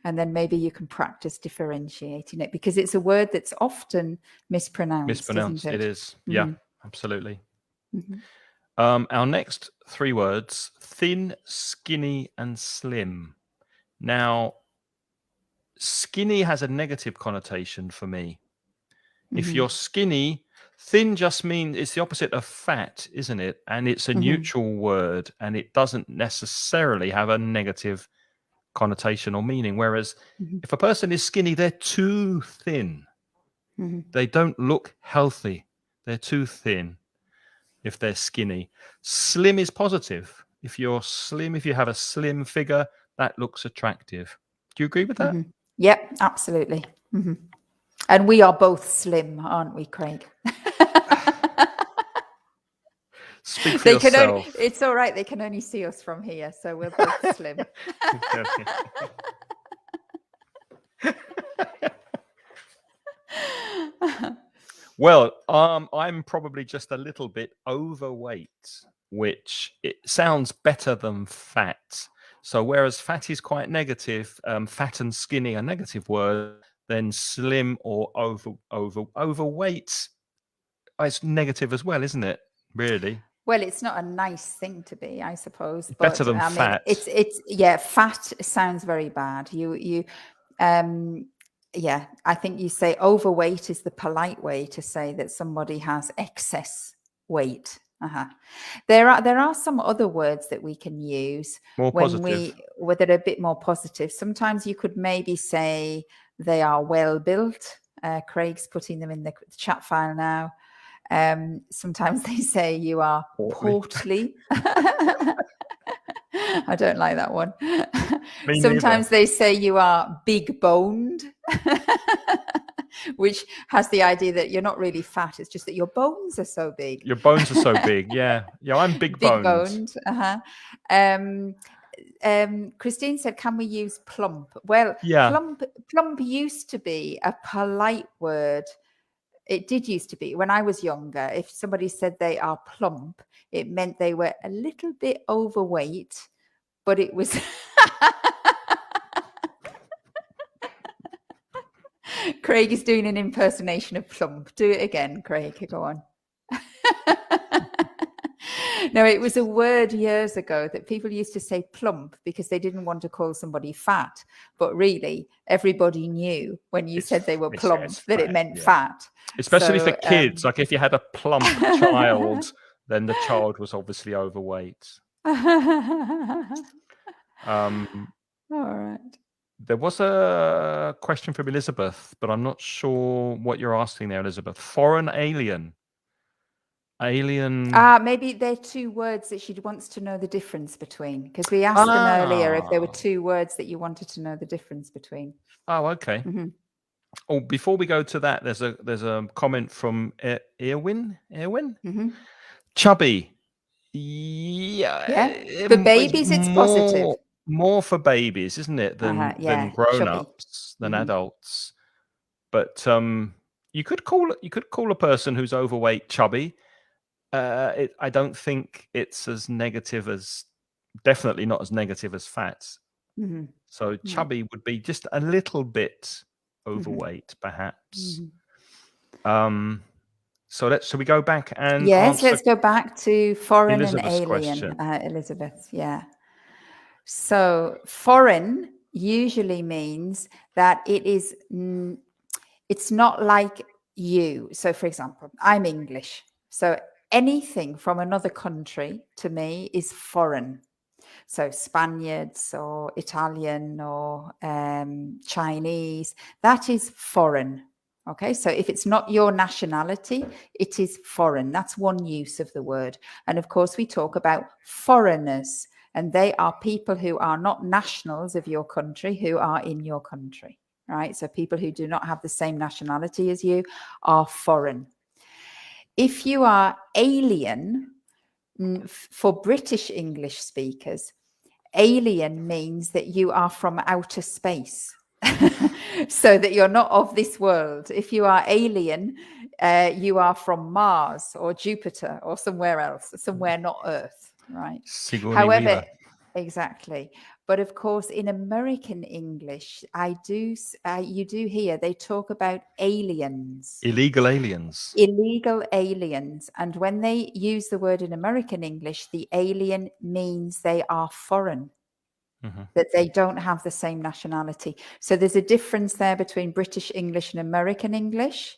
And then maybe you can practice differentiating it, because it's a word that's often mispronounced. Isn't it? It is. Yeah, absolutely. Our next three words: thin, skinny, and slim. Now, skinny has a negative connotation for me. If you're skinny, thin just means it's the opposite of fat, isn't it? And it's a neutral word, and it doesn't necessarily have a negative connotation or meaning. Whereas if a person is skinny, they're too thin. They don't look healthy. They're too thin if they're skinny. Slim is positive. If you're slim, if you have a slim figure, that looks attractive. Do you agree with that? Yep, absolutely. And we are both slim, aren't we, Craig? Speak for They can yourself. only, it's all right. They can only see us from here, so we're both slim. Well, I'm probably just a little bit overweight, which it sounds better than fat. So whereas fat is quite negative, fat and skinny are negative words, then slim or overweight is negative as well, isn't it? Really? Well, it's not a nice thing to be, I suppose. Better But than I mean, fat. it's fat sounds very bad. Yeah, I think you say overweight is the polite way to say that somebody has excess weight. There are some other words that we can use More when positive. that are a bit more positive. Sometimes you could maybe say they are well built. Craig's putting them in the chat file now. Sometimes they say you are portly. I don't like that one. Sometimes they say you are big boned, which has the idea that you're not really fat. It's just that your bones are so big. Your bones are so big. Yeah. Yeah. I'm big boned. Christine said, can we use plump? Well, yeah. Plump used to be a polite word. It did used to be when I was younger. If somebody said they are plump, it meant they were a little bit overweight, but it was. Craig is doing an impersonation of plump. Do it again, Craig. Go on. No, it was a word years ago that people used to say plump because they didn't want to call somebody fat. But really, everybody knew when you said they were plump that it meant fat. Especially for kids. Like if you had a plump child, then the child was obviously overweight. All right. There was a question from Elizabeth, but I'm not sure what you're asking there, Elizabeth. Foreign alien. Alien. Maybe they're two words that she wants to know the difference between, because we asked them earlier if there were two words that you wanted to know the difference between. Oh, okay. Oh, before we go to that, there's a comment from Erwin. Chubby. Yeah. For babies, it's positive. More for babies, isn't it, than grown-ups, than adults. But you could call a person who's overweight chubby. I don't think it's as negative as, definitely not as negative as fat. So chubby would be just a little bit overweight, perhaps. So we go back and let's go back to foreign Elizabeth's and alien. Question. Elizabeth, yeah. So foreign usually means that it's not like you. So for example, I'm English. So anything from another country to me is foreign. So Spaniards or Italian or Chinese, that is foreign. Okay, so if it's not your nationality, it is foreign. That's one use of the word. And of course, we talk about foreigners, and they are people who are not nationals of your country, who are in your country, right? So people who do not have the same nationality as you are foreign. If you are alien, for British English speakers, alien means that you are from outer space. So that you're not of this world. If you are alien, you are from Mars or Jupiter or somewhere else, somewhere not Earth, right? However, exactly. But of course, in American English, you do hear they talk about aliens. Illegal aliens. Illegal aliens. And when they use the word in American English, the alien means they are foreign. That they don't have the same nationality. So there's a difference there between British English and American English,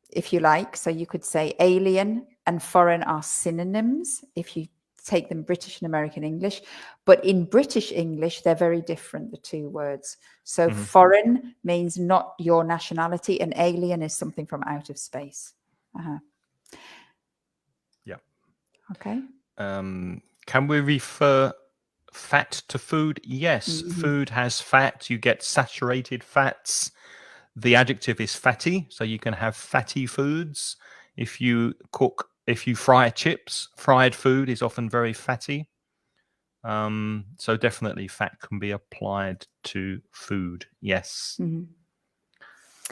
if you like. So you could say alien and foreign are synonyms if you take them British and American English. But in British English, they're very different, the two words. So foreign means not your nationality, and alien is something from out of space. Yeah. Okay. Can we refer fat to food? Yes. Food has fat. You get saturated fats. The adjective is fatty, so you can have fatty foods. If you cook if you fry chips, fried food is often very fatty. So definitely fat can be applied to food. Yes.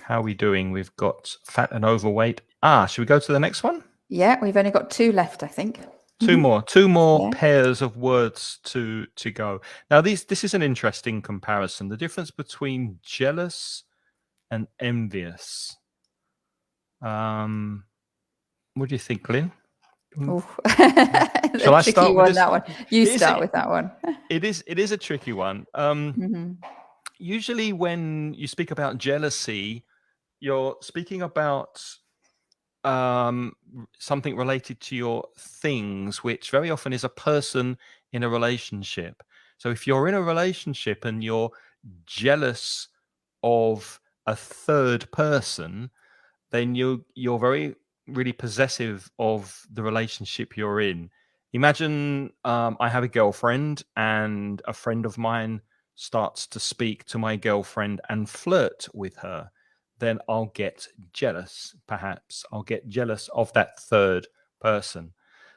How are we doing? We've got fat and overweight. Should we go to the next one? Yeah, we've only got 2 left, I think. Two more Yeah. pairs of words to go. Now, this is an interesting comparison. The difference between jealous and envious. What do you think, Lynn? Shall I start with this? That one. You start with that one. It is a tricky one. Usually when you speak about jealousy, you're speaking about something related to your things, which very often is a person in a relationship. So if you're in a relationship and you're jealous of a third person, then you're very really possessive of the relationship you're in. Imagine I have a girlfriend and a friend of mine starts to speak to my girlfriend and flirt with her. Then I'll get jealous, perhaps. I'll get jealous of that third person.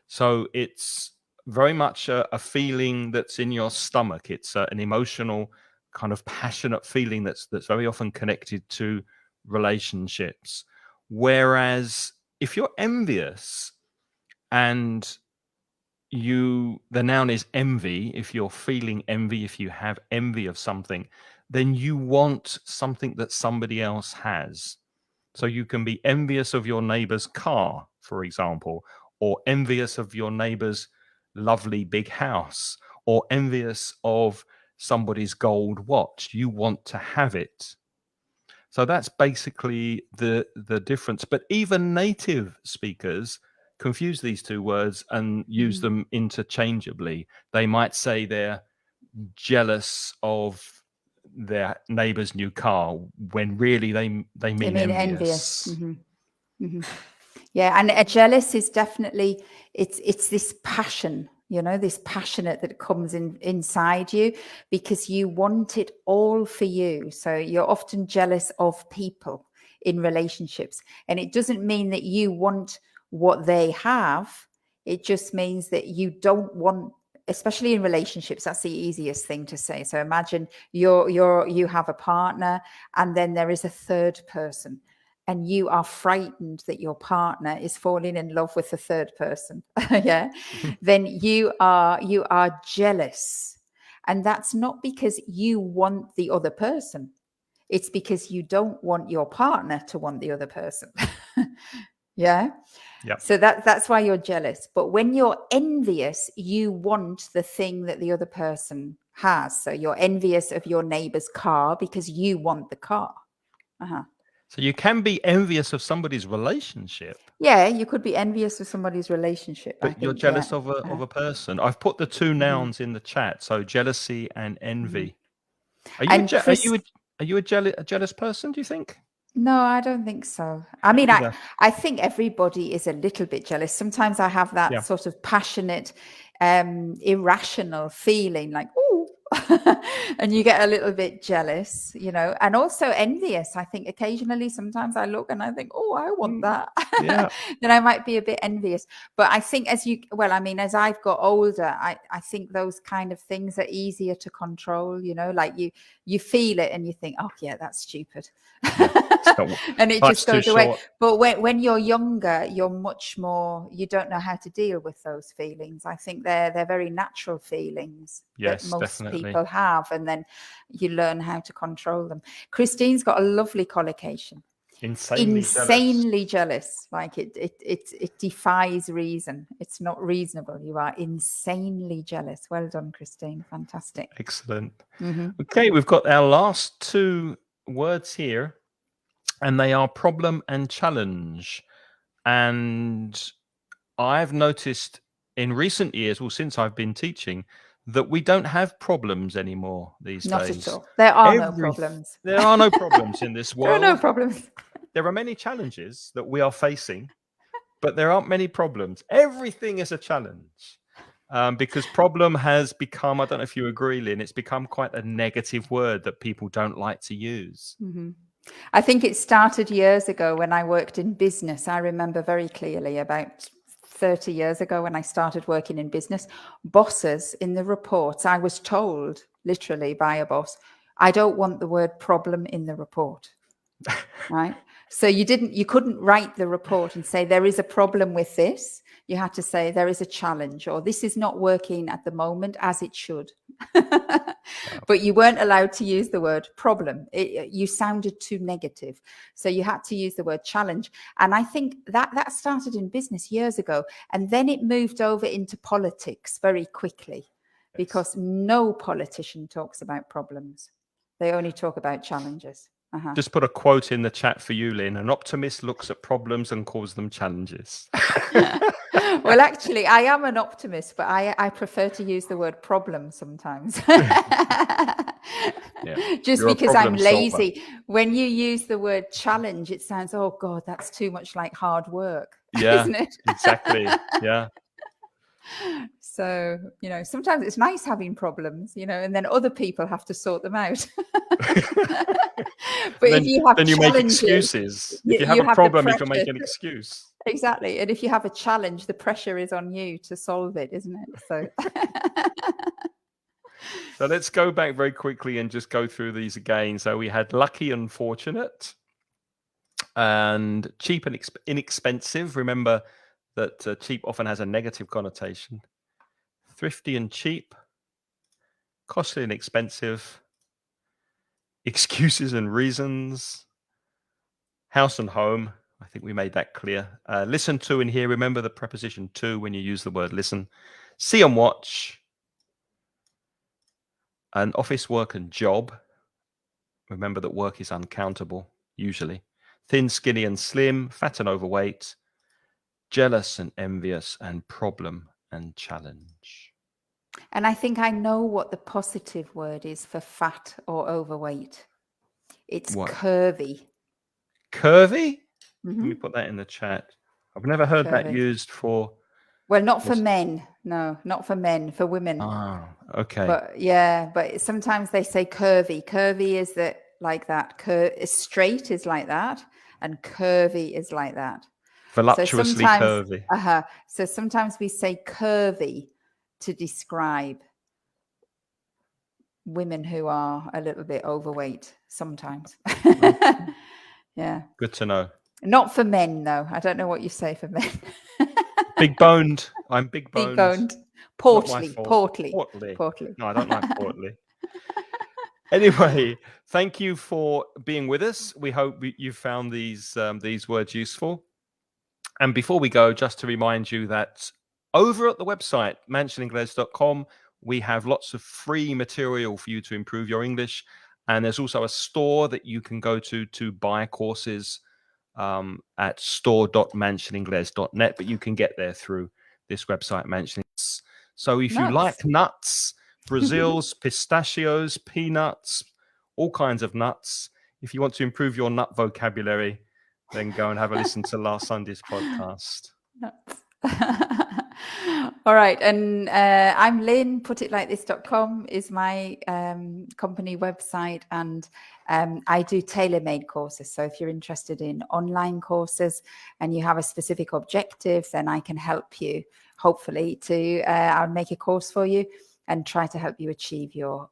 So it's very much a feeling that's in your stomach. It's an emotional, kind of passionate feeling that's very often connected to relationships. Whereas if you're envious and the noun is envy, if you're feeling envy, if you have envy of something, then you want something that somebody else has. So you can be envious of your neighbor's car, for example, or envious of your neighbor's lovely big house, or envious of somebody's gold watch. You want to have it. So that's basically the difference. But even native speakers confuse these two words and use them interchangeably. They might say they're jealous of their neighbor's new car when really they mean envious. Yeah, and a jealous is definitely it's this passion, this passionate that comes inside you because you want it all for you. So you're often jealous of people in relationships, and it doesn't mean that you want what they have. It just means that you don't want, especially in relationships, that's the easiest thing to say. So imagine you have a partner and then there is a third person and you are frightened that your partner is falling in love with the third person. Yeah. Then you are jealous. And that's not because you want the other person. It's because you don't want your partner to want the other person. Yeah. Yep. So that's why you're jealous. But when you're envious, you want the thing that the other person has. So you're envious of your neighbor's car because you want the car. So you can be envious of somebody's relationship. Yeah, you could be envious of somebody's relationship. But you're jealous of a person. I've put the two nouns in the chat. So jealousy and envy. Are you a jealous person, do you think? No, I don't think so. I mean, I think everybody is a little bit jealous. Sometimes I have that sort of passionate, irrational feeling like, ooh, and you get a little bit jealous, and also envious. I think occasionally, sometimes I look and I think, oh, I want that. Yeah. Then I might be a bit envious. But I think as I've got older, I think those kind of things are easier to control, like you feel it and you think, oh yeah, that's stupid. And it just goes away. But when you're younger, you're much more, you don't know how to deal with those feelings. I think they're very natural feelings that most people have, and then you learn how to control them. Christine's got a lovely collocation. Insanely jealous. Like it defies reason. It's not reasonable. You are insanely jealous. Well done, Christine. Fantastic. Excellent. Okay, we've got our last two words here, and they are problem and challenge. And I've noticed in recent years, since I've been teaching, that we don't have problems anymore these days. Not at all. There are no problems. There are no problems in this world. There are no problems. There are many challenges that we are facing, but there aren't many problems. Everything is a challenge. Because problem has become, I don't know if you agree, Lynn, it's become quite a negative word that people don't like to use. I think it started years ago when I worked in business. I remember very clearly about 30 years ago when I started working in business, bosses in the reports, I was told literally by a boss, I don't want the word problem in the report. Right. So you couldn't write the report and say there is a problem with this. You had to say there is a challenge, or this is not working at the moment as it should. But you weren't allowed to use the word problem. You sounded too negative. So you had to use the word challenge. And I think that started in business years ago. And then it moved over into politics very quickly, because no politician talks about problems. They only talk about challenges. Just put a quote in the chat for you, Lynn. An optimist looks at problems and calls them challenges. Well, actually, I am an optimist, but I prefer to use the word problem sometimes. Just You're because I'm lazy. When you use the word challenge, it sounds, oh God, that's too much like hard work. Yeah, isn't it? Exactly. Yeah. So, sometimes it's nice having problems, and then other people have to sort them out. But then, if you have then you make excuses. If you have a problem, you can make an excuse. Exactly. And if you have a challenge, the pressure is on you to solve it, isn't it? So So let's go back very quickly and just go through these again. So we had lucky and fortunate, and cheap and inexpensive. Remember that cheap often has a negative connotation. Thrifty and cheap, costly and expensive, excuses and reasons, house and home. I think we made that clear. Listen to and hear. Remember the preposition to when you use the word listen. See and watch. And office work and job. Remember that work is uncountable, usually. Thin, skinny and slim, fat and overweight, jealous and envious, and problem and challenge. And I think I know what the positive word is for fat or overweight. It's curvy. Curvy? Let me put that in the chat. I've never heard that used for... Well, not for men. No, not for men, for women. Oh, okay. But sometimes they say curvy. Curvy is that like that. Straight is like that, and curvy is like that. Voluptuously curvy. So sometimes we say curvy to describe women who are a little bit overweight sometimes. Yeah. Good to know. Not for men, though. I don't know what you say for men. Big boned. I'm big boned. Big boned. Portly. No, I don't like portly. Anyway, thank you for being with us. We hope you found these words useful. And before we go, just to remind you that over at the website, mansioningles.com, we have lots of free material for you to improve your English. And there's also a store that you can go to buy courses at store.mansioningles.net, but you can get there through this website, Mansioningles. So if you like nuts, Brazils, pistachios, peanuts, all kinds of nuts, if you want to improve your nut vocabulary, then go and have a listen to last Sunday's podcast. All right. And I'm Lynne. Putitlikethis.com is my company website. And I do tailor-made courses. So if you're interested in online courses and you have a specific objective, then I can help you, hopefully, I'll make a course for you and try to help you achieve your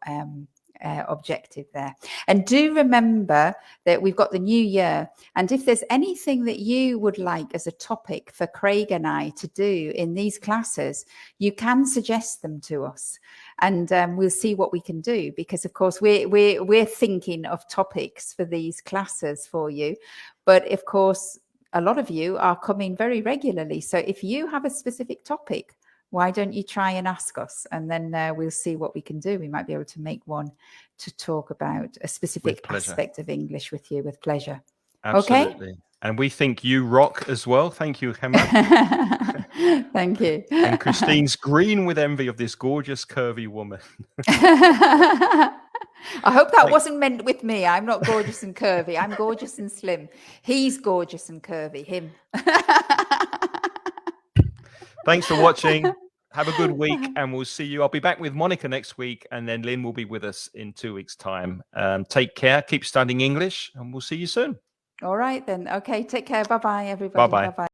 objective there. And do remember that we've got the new year, and if there's anything that you would like as a topic for Craig and I to do in these classes, you can suggest them to us, and we'll see what we can do, because of course we're thinking of topics for these classes for you, but of course a lot of you are coming very regularly, so if you have a specific topic, why don't you try and ask us, and then we'll see what we can do. We might be able to make one to talk about a specific aspect of English with you with pleasure. Absolutely. Okay? And we think you rock as well. Thank you, Gemma. Thank you. And Christine's green with envy of this gorgeous, curvy woman. I hope that wasn't meant with me. I'm not gorgeous and curvy. I'm gorgeous and slim. He's gorgeous and curvy, him. Thanks for watching. Have a good week, and we'll see you. I'll be back with Monica next week, and then Lynn will be with us in 2 weeks' time. Take care. Keep studying English, and we'll see you soon. All right, then. Okay, take care. Bye-bye, everybody. Bye-bye. Bye-bye.